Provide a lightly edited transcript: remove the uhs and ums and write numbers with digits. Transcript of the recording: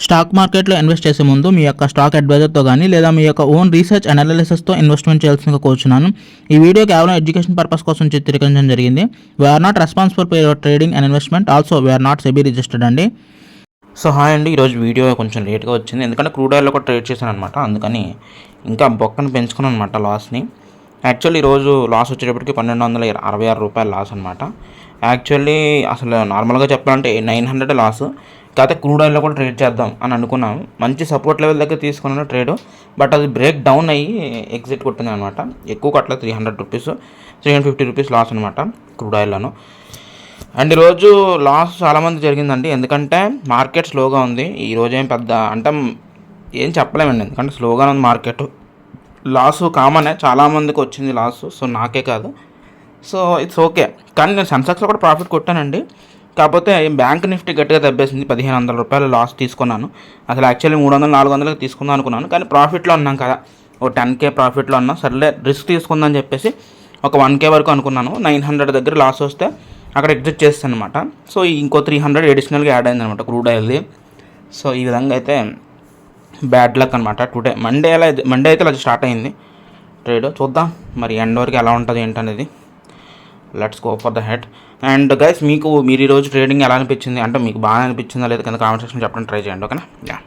Stock మార్కెట్లో invest చేసే ముందు మీ యొక్క స్టాక్ అడ్వైజర్తో కానీ లేదా మీ యొక్క ఓన్ రీసెర్చ్ అనాలిసిస్తో ఇన్వెస్ట్మెంట్ చేయాల్సిందిగా కోరుచున్నాను. ఈ వీడియో కేవలం ఎడ్యుకేషన్ పర్పస్ కోసం చిత్రీకరించడం జరిగింది. We're not responsible for your trading and investment. Also we're not SEBI registered అండి. సో హాయ్ అండి, ఈరోజు వీడియో కొంచెం లేట్గా వచ్చింది ఎందుకంటే క్రూడ్ ఆయిల్లో కూడా ట్రేడ్ చేశాను అనమాట. అందుకని ఇంకా బొక్కను పెంచుకున్నాను అనమాట లాస్ని. యాక్చువల్లీ ఈరోజు లాస్ వచ్చేటప్పటికి 1266 రూపాయలు లాస్ అనమాట. యాక్చువల్లీ అసలు నార్మల్గా చెప్పాలంటే 900 లాస్. కాకపోతే క్రూడ్ ఆయిల్లో కూడా ట్రేడ్ చేద్దాం అని అనుకున్నాము. మంచి సపోర్ట్ లెవెల్ దగ్గర తీసుకున్నాను ట్రేడ్. బట్ అది బ్రేక్ డౌన్ అయ్యి ఎగ్జిట్ కొట్టింది అనమాట. ఎక్కువ కట్టలేదు, 300 రూపీస్ 350 రూపీస్ లాస్ అనమాట క్రూడ్ ఆయిల్లోను. అండ్ ఈరోజు లాస్ చాలామంది జరిగిందండి, ఎందుకంటే మార్కెట్ స్లోగా ఉంది. ఈరోజు ఏం పెద్ద అంటే ఏం చెప్పలేమండి, ఎందుకంటే స్లోగా ఉంది మార్కెట్. లాసు కామనే, చాలామందికి వచ్చింది లాసు. సో నాకే కాదు, సో ఇట్స్ ఓకే. కానీ నేను సెన్సెక్స్లో కూడా ప్రాఫిట్ కొట్టానండి. కాకపోతే బ్యాంక్ నిఫ్టీ గట్టిగా దెబ్బేసింది. 1500 రూపాయలు లాస్ తీసుకున్నాను. అసలు యాక్చువల్లీ 300-400 తీసుకుందాం అనుకున్నాను, కానీ ప్రాఫిట్లో ఉన్నాం కదా, ఓ 10K ప్రాఫిట్లో ఉన్నాం. సర్లే రిస్క్ తీసుకుందని చెప్పేసి ఒక 1K వరకు అనుకున్నాను. 900 దగ్గర లాస్ వస్తే అక్కడ ఎగ్జిట్ చేస్తాను అనమాట. సో ఇంకో 300 అడిషనల్గా యాడ్ అయింది అనమాట క్రూడ్ ఆయిల్ది. సో ఈ విధంగా అయితే బ్యాడ్ లక్ అనమాట. టుడే మండే అయితే అది స్టార్ట్ అయింది ట్రేడ్. చూద్దాం మరి ఎండ్ వరకు ఎలా ఉంటుంది ఏంటనేది. Let's go for the head. And guys, మీరు ఈరోజు ట్రేడింగ్ ఎలా అనిపించింది, అంటే మీకు బాగా అనిపించిందా లేదా కింద కామెంట్ సెక్షన్ చెప్పడానికి ట్రై చేయండి, ఓకేనా? యా.